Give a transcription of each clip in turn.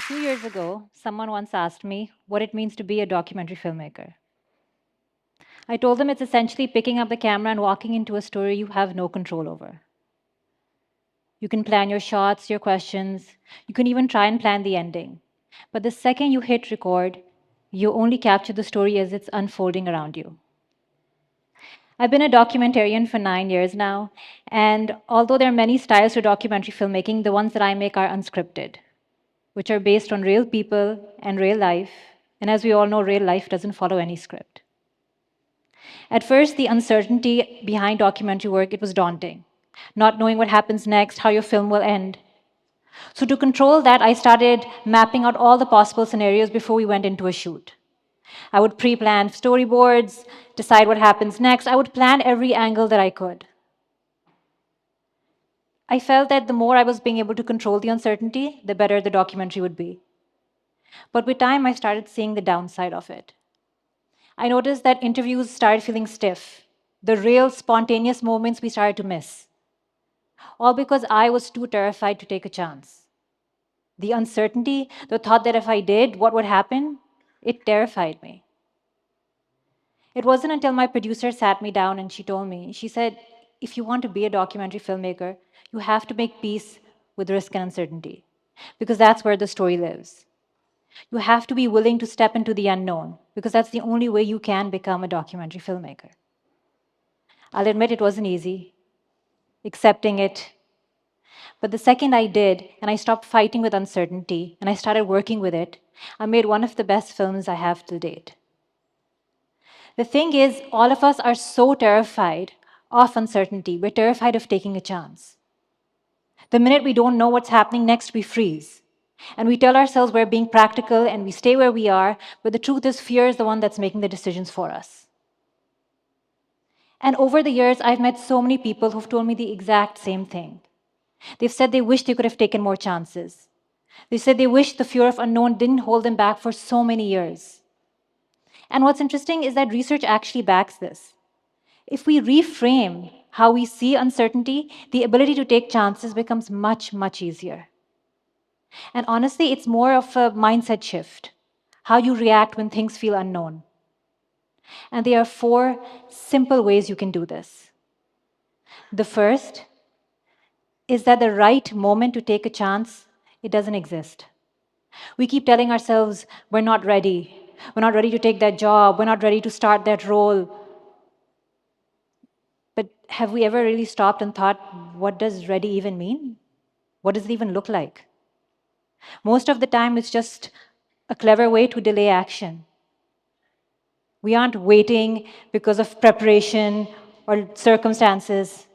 few years ago, someone once asked me what it means to be a documentary filmmaker. I told them it's essentially picking up the camera and walking into a story you have no control over. You can plan your shots, your questions, you can even try and plan the ending. But the second you hit record, you only capture the story as it's unfolding around you. I've been a documentarian for 9 years now, and although there are many styles to documentary filmmaking, the ones that I make are unscripted, which are based on real people and real life. And as we all know, real life doesn't follow any script. At first, the uncertainty behind documentary work, it was daunting. Not knowing what happens next, how your film will end. So to control that, I started mapping out all the possible scenarios before we went into a shoot. I would pre-plan storyboards, decide what happens next. I would plan every angle that I could. I felt that the more I was being able to control the uncertainty, the better the documentary would be. But with time, I started seeing the downside of it. I noticed that interviews started feeling stiff. The real spontaneous moments we started to miss. All because I was too terrified to take a chance. The uncertainty, the thought that if I did, what would happen, it terrified me. It wasn't until my producer sat me down and she told me, she said, if you want to be a documentary filmmaker, you have to make peace with risk and uncertainty, because that's where the story lives. You have to be willing to step into the unknown, because that's the only way you can become a documentary filmmaker. I'll admit it wasn't easy, accepting it. But the second I did, and I stopped fighting with uncertainty, and I started working with it, I made one of the best films I have to date. The thing is, all of us are so terrified of uncertainty. We're terrified of taking a chance. The minute we don't know what's happening next, we freeze. And we tell ourselves we're being practical and we stay where we are, but the truth is, fear is the one that's making the decisions for us. And over the years, I've met so many people who've told me the exact same thing. They've said they wish they could have taken more chances. They said they wish the fear of unknown didn't hold them back for so many years. And what's interesting is that research actually backs this. If we reframe how we see uncertainty, the ability to take chances becomes much, much easier. And honestly, it's more of a mindset shift, how you react when things feel unknown. And there are 4 simple ways you can do this. The first is that the right moment to take a chance, it doesn't exist. We keep telling ourselves, we're not ready. We're not ready to take that job. We're not ready to start that role. But have we ever really stopped and thought, what does ready even mean? What does it even look like? Most of the time, it's just a clever way to delay action. We aren't waiting because of preparation or circumstances.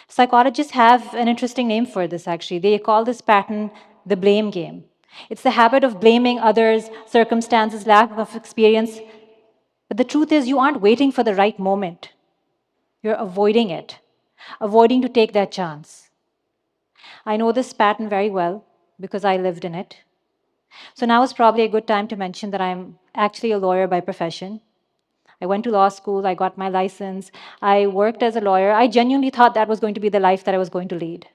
Psychologists have an interesting name for this, actually. They call this pattern the blame game. It's the habit of blaming others, circumstances, lack of experience. But the truth is, you aren't waiting for the right moment. You're avoiding it, avoiding to take that chance. I know this pattern very well because I lived in it. So now is probably a good time to mention that I'm actually a lawyer by profession. I went to law school, I got my license, I worked as a lawyer. I genuinely thought that was going to be the life that I was going to lead.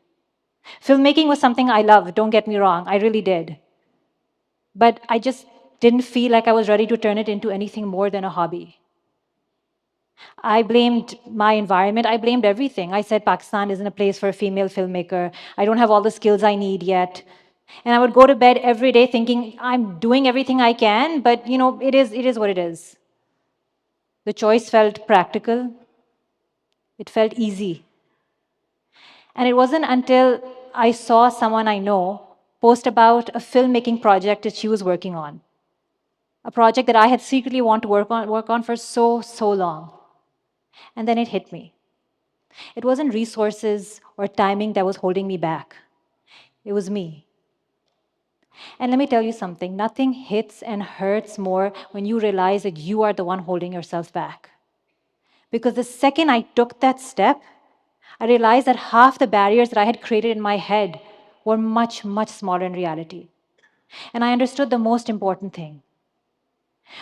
Filmmaking was something I loved, don't get me wrong, I really did. But I just didn't feel like I was ready to turn it into anything more than a hobby. I blamed my environment, I blamed everything. I said Pakistan isn't a place for a female filmmaker. I don't have all the skills I need yet. And I would go to bed every day thinking, I'm doing everything I can, but it is what it is. The choice felt practical. It felt easy. And it wasn't until I saw someone I know post about a filmmaking project that she was working on, a project that I had secretly wanted to work on for so long. And then it hit me. It wasn't resources or timing that was holding me back. It was me. And let me tell you something, nothing hits and hurts more when you realize that you are the one holding yourself back. Because the second I took that step, I realized that half the barriers that I had created in my head were much, much smaller in reality. And I understood the most important thing,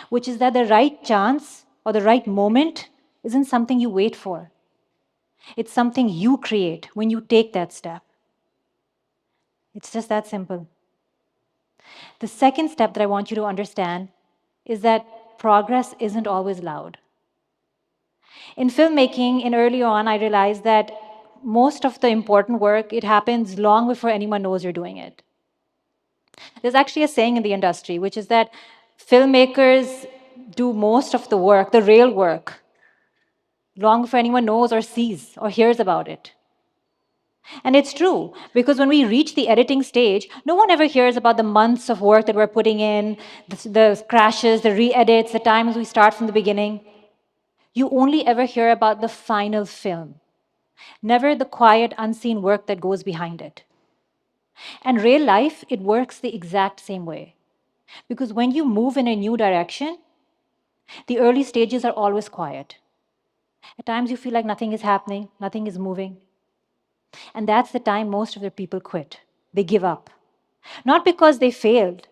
which is that the right chance or the right moment isn't something you wait for. It's something you create when you take that step. It's just that simple. The second step that I want you to understand is that progress isn't always loud. In filmmaking, in early on, I realized that most of the important work, it happens long before anyone knows you're doing it. There's actually a saying in the industry, which is that filmmakers do most of the work, the real work, long before anyone knows or sees or hears about it. And it's true, because when we reach the editing stage, no one ever hears about the months of work that we're putting in, the crashes, the re-edits, the times we start from the beginning. You only ever hear about the final film, never the quiet, unseen work that goes behind it. And real life, it works the exact same way. Because when you move in a new direction, the early stages are always quiet. At times you feel like nothing is happening, nothing is moving. And that's the time most of the people quit. They give up. Not because they failed,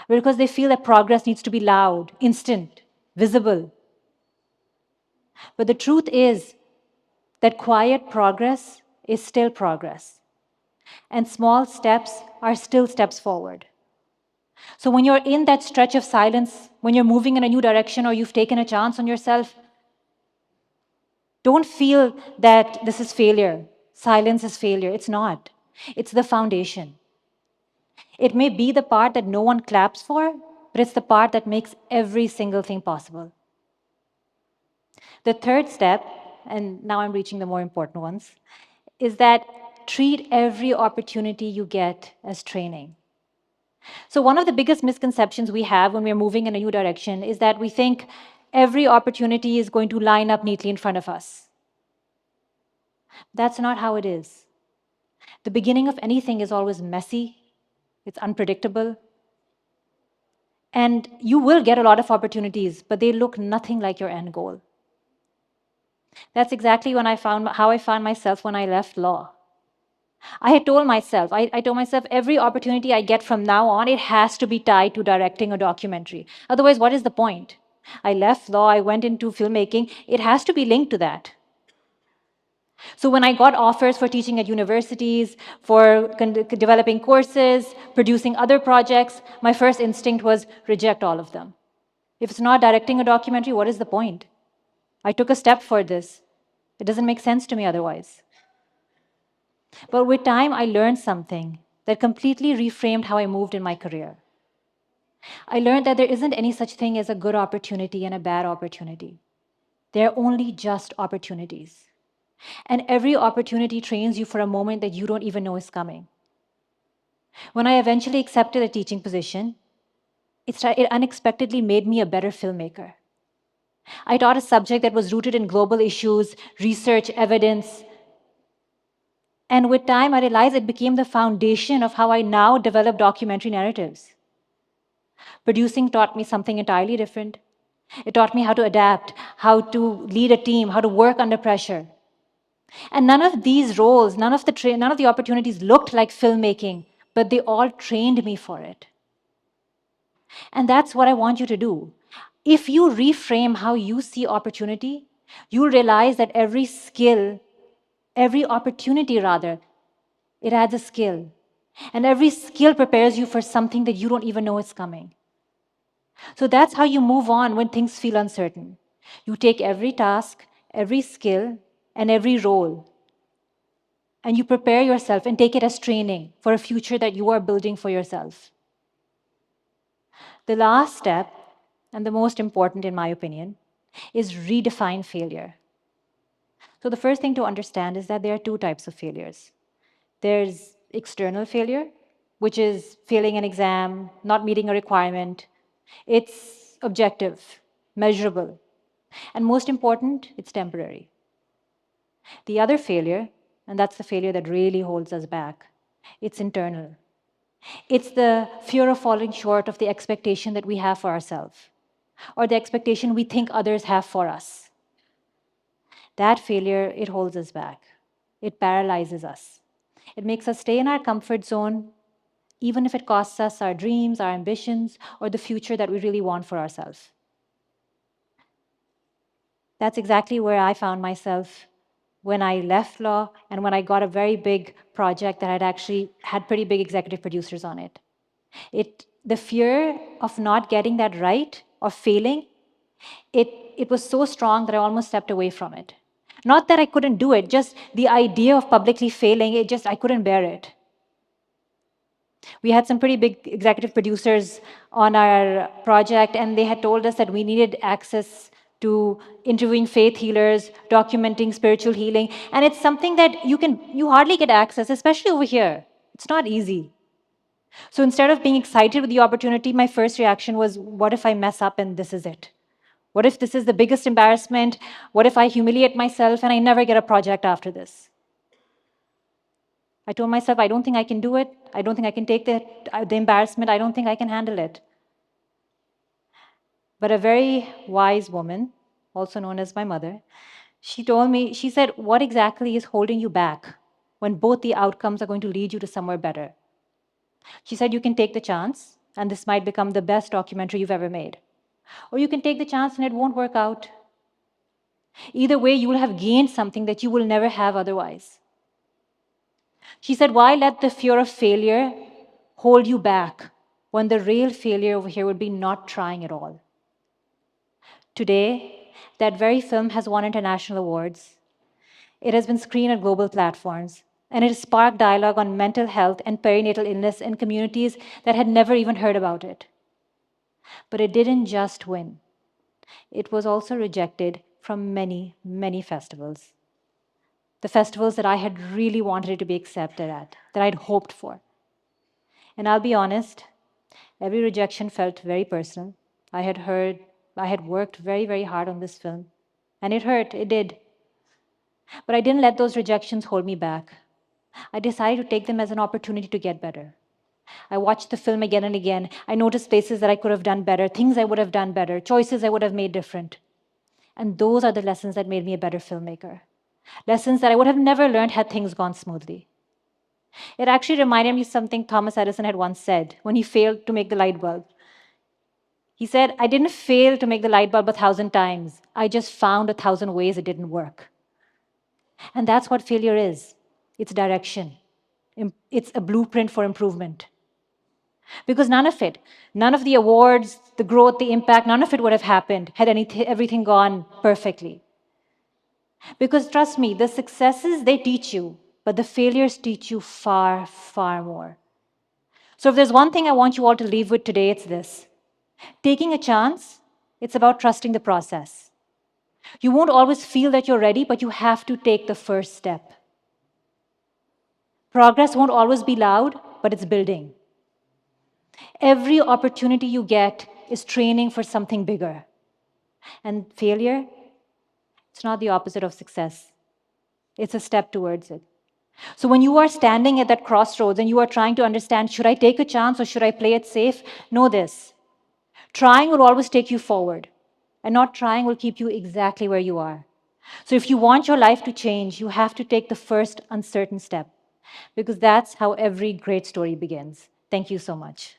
but because they feel that progress needs to be loud, instant, visible. But the truth is that quiet progress is still progress. And small steps are still steps forward. So when you're in that stretch of silence, when you're moving in a new direction or you've taken a chance on yourself, don't feel that this is failure. Silence is failure. It's not. It's the foundation. It may be the part that no one claps for, but it's the part that makes every single thing possible. The third step, and now I'm reaching the more important ones, is that treat every opportunity you get as training. So, one of the biggest misconceptions we have when we're moving in a new direction is that we think every opportunity is going to line up neatly in front of us. That's not how it is. The beginning of anything is always messy, it's unpredictable, and you will get a lot of opportunities, but they look nothing like your end goal. That's exactly how I found myself when I left law. I told myself, every opportunity I get from now on, it has to be tied to directing a documentary. Otherwise, what is the point? I left law, I went into filmmaking, it has to be linked to that. So when I got offers for teaching at universities, for developing courses, producing other projects, my first instinct was reject all of them. If it's not directing a documentary, what is the point? I took a step for this. It doesn't make sense to me otherwise. But with time, I learned something that completely reframed how I moved in my career. I learned that there isn't any such thing as a good opportunity and a bad opportunity. They're only just opportunities. And every opportunity trains you for a moment that you don't even know is coming. When I eventually accepted a teaching position, it unexpectedly made me a better filmmaker. I taught a subject that was rooted in global issues, research, evidence. And with time, I realized it became the foundation of how I now develop documentary narratives. Producing taught me something entirely different. It taught me how to adapt, how to lead a team, how to work under pressure. And none of these roles, none of the opportunities looked like filmmaking, but they all trained me for it. And that's what I want you to do. If you reframe how you see opportunity, you'll realize that every skill, every opportunity rather, it adds a skill. And every skill prepares you for something that you don't even know is coming. So that's how you move on when things feel uncertain. You take every task, every skill, and every role, and you prepare yourself and take it as training for a future that you are building for yourself. The last step, and the most important in my opinion, is redefine failure. So the first thing to understand is that there are two types of failures. There's external failure, which is failing an exam, not meeting a requirement. It's objective, measurable, and most important, it's temporary. The other failure, and that's the failure that really holds us back, it's internal. It's the fear of falling short of the expectation that we have for ourselves, or the expectation we think others have for us. That failure, it holds us back. It paralyzes us. It makes us stay in our comfort zone, even if it costs us our dreams, our ambitions, or the future that we really want for ourselves. That's exactly where I found myself when I left law and when I got a very big project that had actually had pretty big executive producers on it. The fear of not getting that right or failing, it was so strong that I almost stepped away from it. Not that I couldn't do it, just the idea of publicly failing, I couldn't bear it. We had some pretty big executive producers on our project, and they had told us that we needed access to interviewing faith healers, documenting spiritual healing, and it's something that you hardly get access, especially over here. It's not easy. So instead of being excited with the opportunity, my first reaction was, what if I mess up and this is it? What if this is the biggest embarrassment? What if I humiliate myself and I never get a project after this? I told myself, I don't think I can do it. I don't think I can take the embarrassment. I don't think I can handle it. But a very wise woman, also known as my mother, she told me, she said, what exactly is holding you back when both the outcomes are going to lead you to somewhere better? She said, you can take the chance, and this might become the best documentary you've ever made. Or you can take the chance and it won't work out. Either way, you will have gained something that you will never have otherwise. She said, why let the fear of failure hold you back when the real failure over here would be not trying at all? Today, that very film has won international awards. It has been screened at global platforms, and it has sparked dialogue on mental health and perinatal illness in communities that had never even heard about it. But it didn't just win. It was also rejected from many, many festivals. The festivals that I had really wanted it to be accepted at, that I'd hoped for. And I'll be honest, every rejection felt very personal. I had worked very, very hard on this film, and it hurt, it did. But I didn't let those rejections hold me back. I decided to take them as an opportunity to get better. I watched the film again and again. I noticed places that I could have done better, things I would have done better, choices I would have made different. And those are the lessons that made me a better filmmaker. Lessons that I would have never learned had things gone smoothly. It actually reminded me of something Thomas Edison had once said when he failed to make the light bulb. He said, I didn't fail to make the light bulb 1,000 times. I just found 1,000 ways it didn't work. And that's what failure is. It's direction. It's a blueprint for improvement. Because none of the awards, the growth, the impact, none of it would have happened had everything gone perfectly. Because trust me, the successes, they teach you, but the failures teach you far, far more. So if there's one thing I want you all to leave with today, it's this. Taking a chance, it's about trusting the process. You won't always feel that you're ready, but you have to take the first step. Progress won't always be loud, but it's building. Every opportunity you get is training for something bigger. And failure, it's not the opposite of success. It's a step towards it. So when you are standing at that crossroads and you are trying to understand, should I take a chance or should I play it safe? Know this. Trying will always take you forward, and not trying will keep you exactly where you are. So if you want your life to change, you have to take the first uncertain step, because that's how every great story begins. Thank you so much.